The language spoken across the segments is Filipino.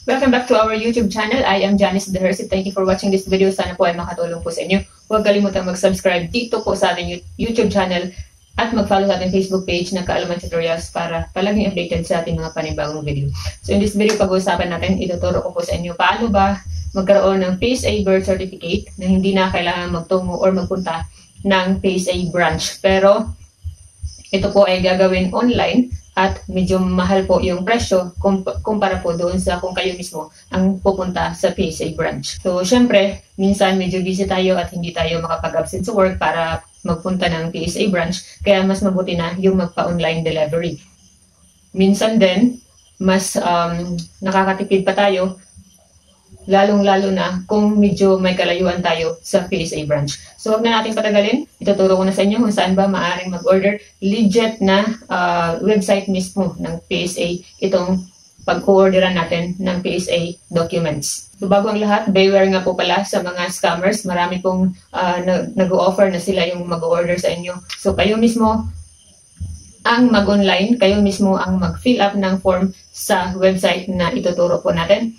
Welcome back to our YouTube channel. I am Janice Dehersi. Thank you for watching this video. Sana po ay makatulong po sa inyo. Huwag kalimutang mag-subscribe dito po sa ating YouTube channel at mag-follow sa ating Facebook page na Kaalaman Tutorials para palaging updated sa ating mga panibagong video. So in this video, pag-uusapan natin, ituturo ko po sa inyo paano ba magkaroon ng PSA birth certificate na hindi na kailangan magtungo or magpunta ng PSA branch. Pero ito po ay gagawin online at medyo mahal po yung presyo kumpara po doon sa kung kayo mismo ang pupunta sa PSA branch. So, syempre, minsan medyo busy tayo at hindi tayo makapag-absent sa work para magpunta ng PSA branch, kaya mas mabuti na yung magpa-online delivery. Minsan din, mas nakakatipid pa tayo, lalong-lalo na kung medyo may kalayuan tayo sa PSA branch. So, huwag na natin patagalin. Ituturo ko na sa inyo kung saan ba maaaring mag-order. Legit na website mismo ng PSA itong pag-orderan natin ng PSA documents. So, bago ang lahat, beware nga po pala sa mga scammers. Marami pong nag-o-offer na sila yung mag-order sa inyo. So, kayo mismo ang mag-online, kayo mismo ang mag-fill up ng form sa website na ituturo po natin.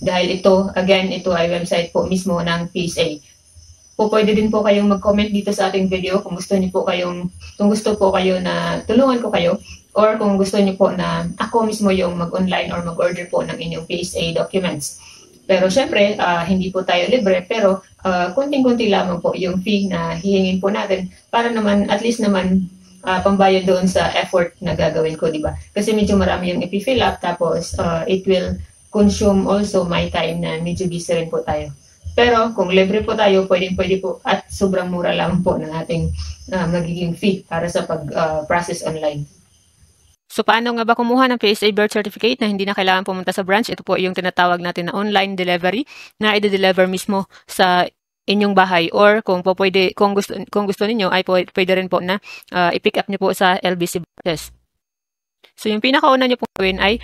Dahil ito, again, ito ay website po mismo ng PSA. Pwede din po kayong mag-comment dito sa ating video kung gusto niyo po kung gusto po kayo na tulungan ko kayo, or kung gusto niyo po na ako mismo yung mag-online or mag-order po ng inyong PSA documents. Pero syempre, hindi po tayo libre, pero kunting-kunti lamang po yung fee na hihingin po natin para naman, at least naman, pambayad doon sa effort na gagawin ko, di ba? Kasi medyo marami yung ipi-fill up, tapos it will consume also my time na medyo busy rin po tayo. Pero kung libre po tayo, pwede po at sobrang mura lang po ng ating magiging fee para sa pag-process online. So, paano nga ba kumuha ng PSA birth certificate na hindi na kailangan pumunta sa branch? Ito po yung tinatawag natin na online delivery na i-deliver mismo sa inyong bahay, or kung gusto ninyo ay pwede rin po na i-pick up niyo po sa LBC branches. So, yung pinakauna nyo pong gawin ay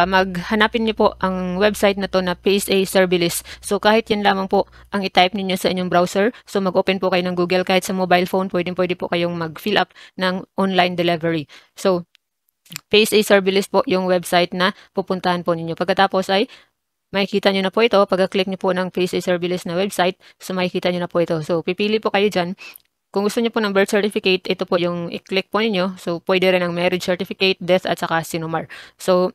maghanapin nyo po ang website na to na PSA Serbilis. So, kahit yan lamang po ang i-type niyo sa inyong browser. So, mag-open po kayo ng Google kahit sa mobile phone. Pwede po kayong mag-fill up ng online delivery. So, PSA Serbilis po yung website na pupuntahan po ninyo. Pagkatapos ay makikita nyo na po ito. Pagka-click nyo po ng PSA Serbilis na website, so makikita nyo na po ito. So, pipili po kayo dyan. Kung gusto niyo po ng birth certificate, ito po yung i-click po ninyo. So, pwede rin ang marriage certificate, death, at saka sinumar. So,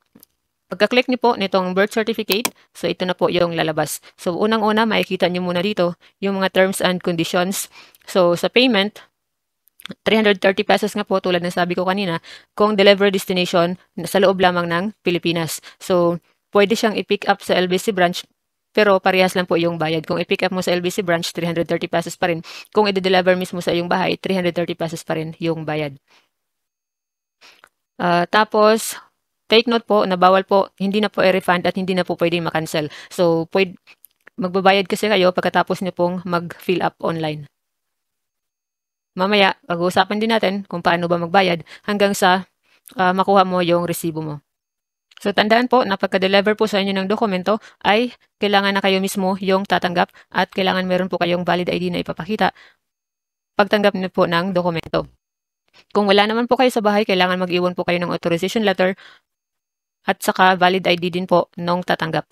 pagka-click niyo po nitong birth certificate, so ito na po yung lalabas. So, unang-una, makikita niyo muna dito yung mga terms and conditions. So, sa payment, 330 pesos nga po tulad ng sabi ko kanina, kung delivery destination sa loob lamang ng Pilipinas. So, pwede siyang i-pick up sa LBC branch, pero parehas lang po yung bayad. Kung i-pick up mo sa LBC branch, 330 pesos pa rin. Kung i-deliver mismo sa iyong bahay, 330 pesos pa rin yung bayad. Tapos, take note po na bawal po, hindi na po i-refund at hindi na po pwedeng makancel. So, magbabayad kasi kayo pagkatapos niyo pong mag-fill up online. Mamaya, pag-uusapan din natin kung paano ba magbayad hanggang sa makuha mo yung resibo mo. So, tandaan po na pagka-deliver po sa inyo ng dokumento ay kailangan na kayo mismo yung tatanggap at kailangan meron po kayong valid ID na ipapakita pagtanggap niyo po ng dokumento. Kung wala naman po kayo sa bahay, kailangan mag-iwan po kayo ng authorization letter at saka valid ID din po nung tatanggap.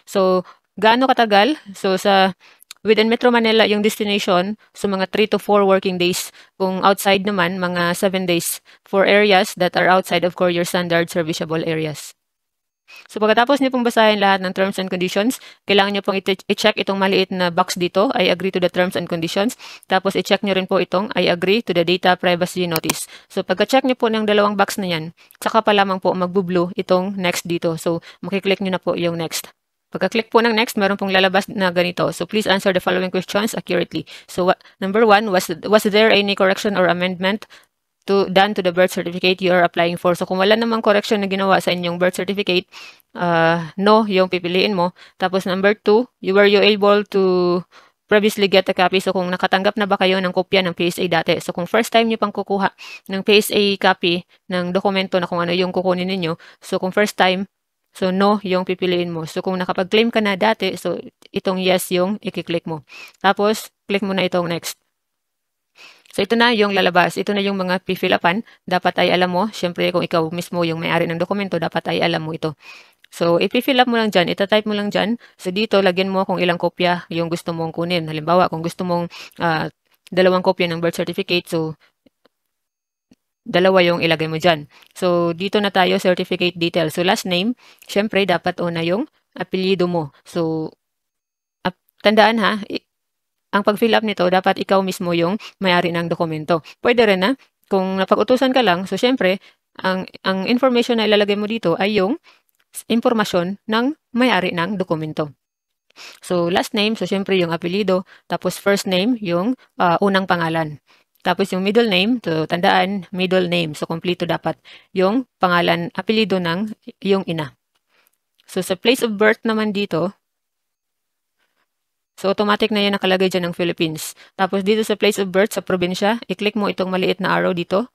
So, gaano katagal? So, within Metro Manila yung destination, so mga 3 to 4 working days. Kung outside naman, mga 7 days for areas that are outside of Courier Standard serviceable areas. So pagkatapos niyo pong basahin lahat ng terms and conditions, kailangan niyo pong i-check itong maliit na box dito, I agree to the terms and conditions. Tapos i-check niyo rin po itong I agree to the data privacy notice. So pagka-check niyo po ng dalawang box na yan, saka pa lamang po magbu-blue itong next dito. So makiklik niyo na po yung next. Pagka-click po ng next, meron pong lalabas na ganito. So, please answer the following questions accurately. So, number 1, was there any correction or amendment done to the birth certificate you are applying for? So, kung wala namang correction na ginawa sa inyong birth certificate, no, yung pipiliin mo. Tapos, number 2, were you able to previously get a copy? So, kung nakatanggap na ba kayo ng kopya ng PSA dati? So, kung first time nyo pang kukuha ng PSA copy ng dokumento na kung ano yung kukunin ninyo, so, kung first time, so, no, yung pipiliin mo. So, kung nakapag-claim ka na dati, so, itong yes yung i-click mo. Tapos, click mo na itong next. So, ito na yung lalabas. Ito na yung mga pifilapan. Dapat ay alam mo. Siyempre, kung ikaw mismo yung may-ari ng dokumento, dapat ay alam mo ito. So, ipi-fill up mo lang dyan, itatype mo lang dyan. So, dito, lagyan mo kung ilang kopya yung gusto mong kunin. Halimbawa, kung gusto mong 2 kopya ng birth certificate, so, 2 yung ilagay mo dyan. So, dito na tayo, certificate details. So, last name, syempre, dapat una yung apelyido mo. So, tandaan ha, ang pag-fill up nito, dapat ikaw mismo yung may-ari ng dokumento. Pwede rin na, kung napag-utusan ka lang, so syempre, ang information na ilalagay mo dito ay yung impormasyon ng may-ari ng dokumento. So, last name, so syempre yung apelido, tapos first name, yung unang pangalan. Tapos yung middle name, so tandaan, middle name. So, kompleto dapat yung pangalan, apelido ng yung ina. So, sa place of birth naman dito, so, automatic na yan nakalagay dyan ng Philippines. Tapos, dito sa place of birth, sa probinsya, i-click mo itong maliit na arrow dito.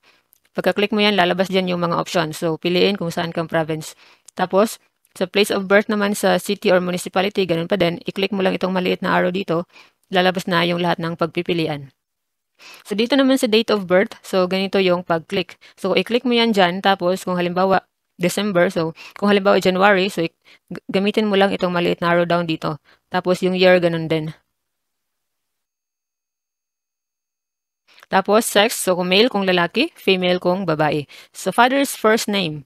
Pagka-click mo yan, lalabas dyan yung mga options. So, piliin kung saan kang province. Tapos, sa place of birth naman sa city or municipality, ganun pa din. I-click mo lang itong maliit na arrow dito. Lalabas na yung lahat ng pagpipilian. So, dito naman sa date of birth, so, ganito yung pag-click. So, i-click mo yan dyan. Tapos, kung halimbawa, December, so, kung halimbawa January, so, gamitin mo lang itong maliit na arrow down dito. Tapos, yung year, ganun din. Tapos, sex, so kung male, kung lalaki, female, kung babae. So, father's first name.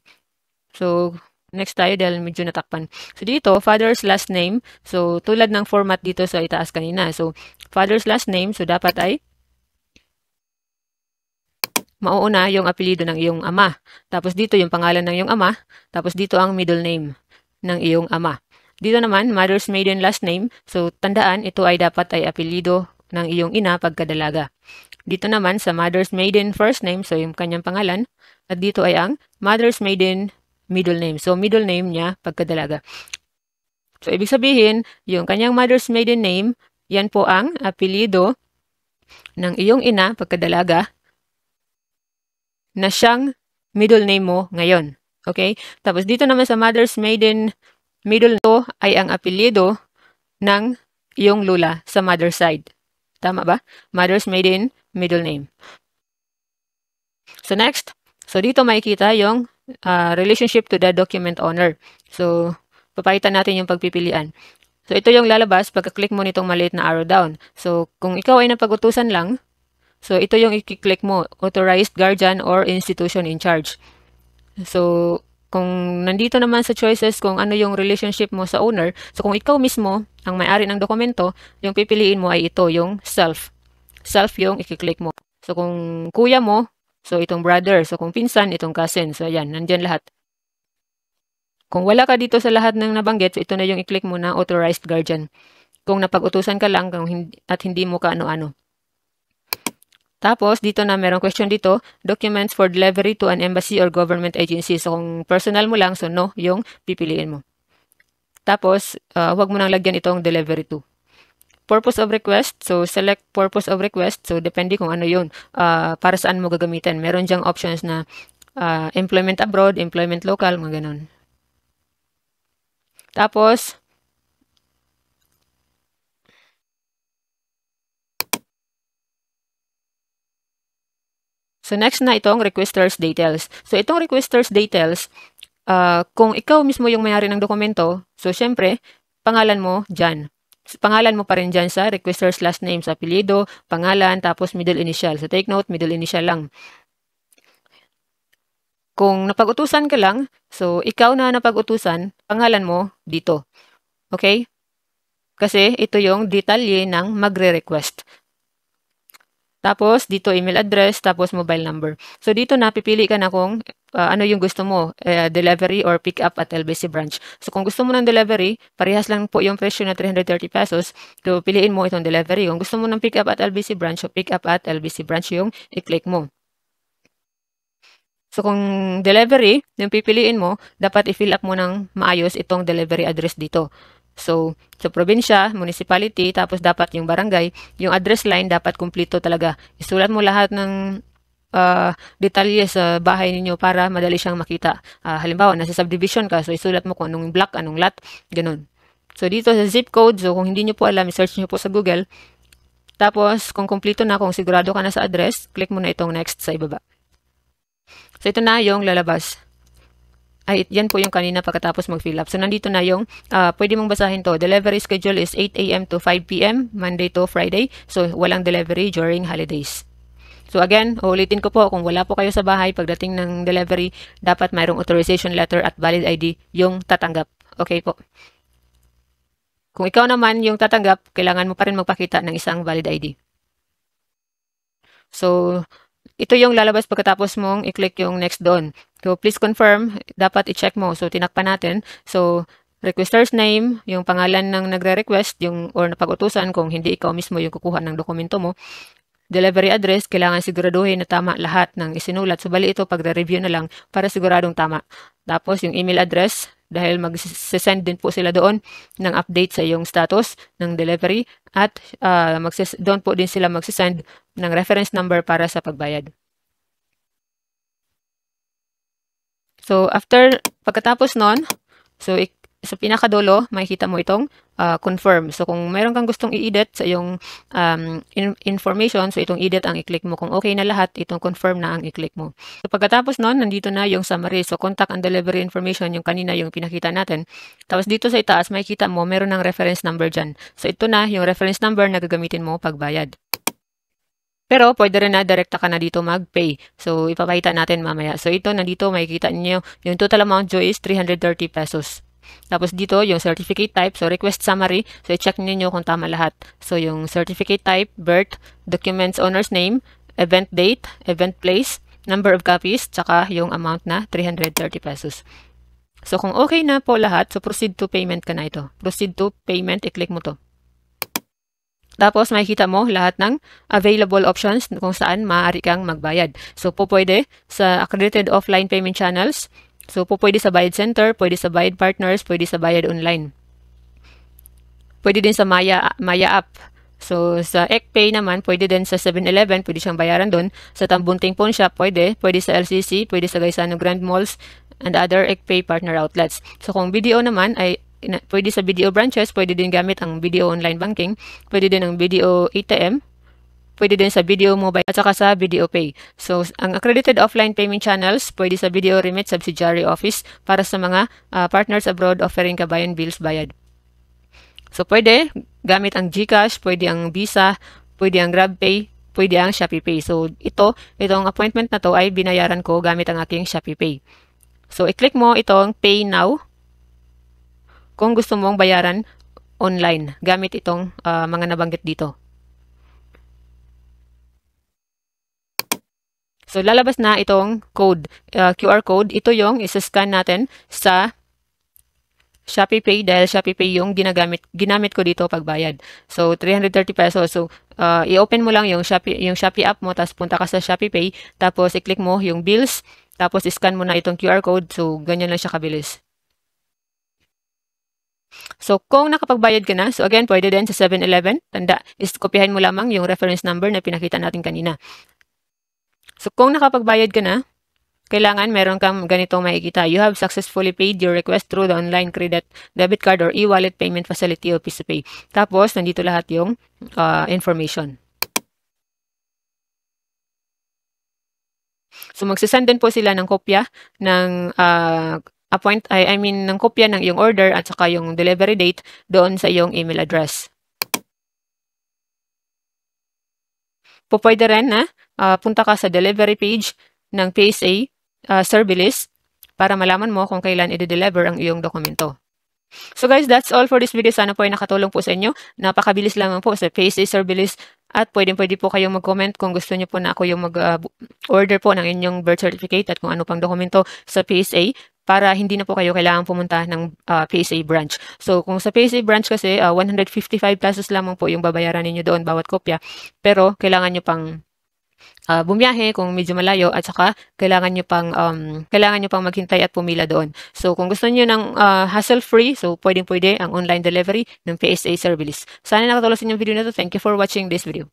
So, next tayo dahil medyo natakpan. So, dito, father's last name. So, tulad ng format dito sa itaas kanina. So, father's last name, so dapat ay mauuna yung apelido ng iyong ama. Tapos dito yung pangalan ng iyong ama. Tapos dito ang middle name ng iyong ama. Dito naman, mother's maiden last name. So, tandaan, ito ay dapat ay apelido ng iyong ina pagkadalaga. Dito naman sa mother's maiden first name, so yung kanyang pangalan. At dito ay ang mother's maiden middle name. So, middle name niya pagkadalaga. So, ibig sabihin, yung kanyang mother's maiden name, yan po ang apelido ng iyong ina pagkadalaga na siyang middle name mo ngayon. Okay? Tapos dito naman sa mother's maiden middle to ay ang apelyido ng iyong lula sa mother side. Tama ba? Mother's maiden middle name. So next, so dito makikita yung relationship to the document owner. So, papakita natin yung pagpipilian. So, ito yung lalabas pagka-click mo nitong maliit na arrow down. So, kung ikaw ay napag-utusan lang, so, ito yung i-click mo, authorized guardian or institution in charge. So, kung nandito naman sa choices kung ano yung relationship mo sa owner, so kung ikaw mismo ang may-ari ng dokumento, yung pipiliin mo ay ito, yung self. Self yung i-click mo. So, kung kuya mo, so itong brother. So, kung pinsan, itong cousin. So, ayan, nandyan lahat. Kung wala ka dito sa lahat ng nabanggit, so ito na yung i-click mo na authorized guardian. Kung napag-utusan ka lang at hindi mo ka ano-ano. Tapos, dito na merong question dito, documents for delivery to an embassy or government agency. So, kung personal mo lang, so no, yung pipiliin mo. Tapos, huwag mo nang lagyan itong delivery to. Purpose of request, so select purpose of request. So, depende kung ano yun, para saan mo gagamitin. Meron dyang options na employment abroad, employment local, mga ganun. Tapos, so next na itong requester's details. So, itong requester's details, kung ikaw mismo yung may-ari ng dokumento, so syempre, pangalan mo dyan. Pangalan mo pa rin dyan sa requester's last name, sa apelyido, pangalan, tapos middle initial. So, take note, middle initial lang. Kung napag-utusan ka lang, so ikaw na napag-utusan, pangalan mo dito. Okay? Kasi ito yung detalye ng magre-request. Tapos, dito email address, tapos mobile number. So, dito na, pipili ka na kung ano yung gusto mo, delivery or pick up at LBC branch. So, kung gusto mo ng delivery, parehas lang po yung presyo na 330 pesos. So, piliin mo itong delivery. Kung gusto mo ng pick up at LBC branch, so pick up at LBC branch yung i-click mo. So, kung delivery, yung pipiliin mo, dapat i-fill up mo ng maayos itong delivery address dito. So, sa probinsya, municipality, tapos dapat yung barangay, yung address line dapat kumpleto talaga. Isulat mo lahat ng detalye sa bahay ninyo para madali siyang makita. Halimbawa, nasa subdivision ka, so isulat mo kung anong block, anong lot, ganun. So, dito sa zip code, so kung hindi nyo po alam, search nyo po sa Google. Tapos, kung kumpleto na, kung sigurado ka na sa address, click mo na itong next sa ibaba. So, ito na yung lalabas. Ay, yan po yung kanina pagkatapos mag-fill up. So, nandito na yung, pwede mong basahin to. Delivery schedule is 8 a.m. to 5 p.m. Monday to Friday. So, walang delivery during holidays. So, again, ulitin ko po, kung wala po kayo sa bahay, pagdating ng delivery, dapat mayroong authorization letter at valid ID yung tatanggap. Okay po. Kung ikaw naman yung tatanggap, kailangan mo pa rin magpakita ng isang valid ID. So, ito yung lalabas pagkatapos mong i-click yung next doon. So, please confirm, dapat i-check mo. So, tinakpan natin. So, requester's name, yung pangalan ng nagre-request, yung or napag-utusan kung hindi ikaw mismo yung kukuha ng dokumento mo. Delivery address, kailangan siguraduhin na tama lahat ng isinulat. So, bali ito, pagre-review na lang para siguradong tama. Tapos, yung email address, dahil mag-send din po sila doon ng update sa iyong status ng delivery at doon po din sila mag-send ng reference number para sa pagbayad. So, pagkatapos nun, so sa pinakadulo, makikita mo itong confirm. So, kung mayroon kang gustong i-edit sa iyong information, so itong edit ang i-click mo. Kung okay na lahat, itong confirm na ang i-click mo. So, pagkatapos nun, nandito na yung summary. So, contact and delivery information, yung kanina yung pinakita natin. Tapos dito sa itaas, makikita mo, meron ng reference number dyan. So, ito na yung reference number na gagamitin mo pagbayad. Pero, pwede rin na direkta ka na dito mag-pay. So, ipapakita natin mamaya. So, ito, nandito, makikita niyo yung total amount due is 330 pesos. Tapos dito, yung certificate type, so request summary, so i-check niyo kung tama lahat. So yung certificate type, birth, documents owner's name, event date, event place, number of copies, tsaka yung amount na 330 pesos. So kung okay na po lahat, so proceed to payment ka na ito. Proceed to payment, i-click mo to. Tapos makikita mo lahat ng available options kung saan maaari kang magbayad. So po pwede sa accredited offline payment channels. So, pwede sa Bayad Center, pwede sa Bayad Partners, pwede sa Bayad Online. Pwede din sa Maya app. So, sa ECPay naman, pwede din sa 7-Eleven, pwede siyang bayaran doon. Sa Tambunting Pawn Shop, pwede sa LCC, pwede sa Gaisano Grand Malls, and other ECPay partner outlets. So, kung video naman, ay pwede sa video branches, pwede din gamit ang video online banking, pwede din ang video ATM, pwede din sa video mobile at saka sa video pay. So, ang accredited offline payment channels, pwede sa video remit subsidiary office para sa mga partners abroad offering kabayan bills bayad. So, pwede gamit ang GCash, pwede ang Visa, pwede ang GrabPay, pwede ang ShopeePay. So, itong appointment na to ay binayaran ko gamit ang aking ShopeePay. So, i-click mo itong Pay Now kung gusto mong bayaran online gamit itong mga nabanggit dito. So, lalabas na itong code, QR code. Ito yung isa-scan natin sa ShopeePay dahil ShopeePay yung ginamit ko dito pagbayad. So, 330 pesos. So, i-open mo lang yung Shopee app mo, tapos punta ka sa ShopeePay, tapos i-click mo yung bills, tapos i-scan mo na itong QR code. So, ganyan lang siya kabilis. So, kung nakapagbayad ka na, so again, pwede din sa 7-Eleven. Tanda, kopyahin mo lamang yung reference number na pinakita natin kanina. So, kung nakapagbayad ka na, kailangan meron kang ganitong makikita. You have successfully paid your request through the online credit, debit card, or e-wallet payment facility o PCPay. Tapos, nandito lahat yung information. So, magsasend din po sila ng kopya ng ng kopya ng iyong order at saka yung delivery date doon sa iyong email address. Pwede rin na punta ka sa delivery page ng PSA Servilis para malaman mo kung kailan i-deliver ang iyong dokumento. So guys, that's all for this video. Sana po ay nakatulong po sa inyo. Napakabilis lamang po sa PSA Servilis at pwede po kayong mag-comment kung gusto niyo po na ako yung mag-order po ng inyong birth certificate at kung ano pang dokumento sa PSA para hindi na po kayo kailangan pumunta ng PSA branch. So, kung sa PSA branch kasi, 155 pesos lamang po yung babayaran ninyo doon bawat kopya. Pero, kailangan nyo pang bumiyahe kung medyo malayo at saka kailangan nyo pang maghintay at pumila doon. So, kung gusto niyo ng hassle-free, so pwede ang online delivery ng PSA Servilis. Sana nakatulong sa inyong video na to. Thank you for watching this video.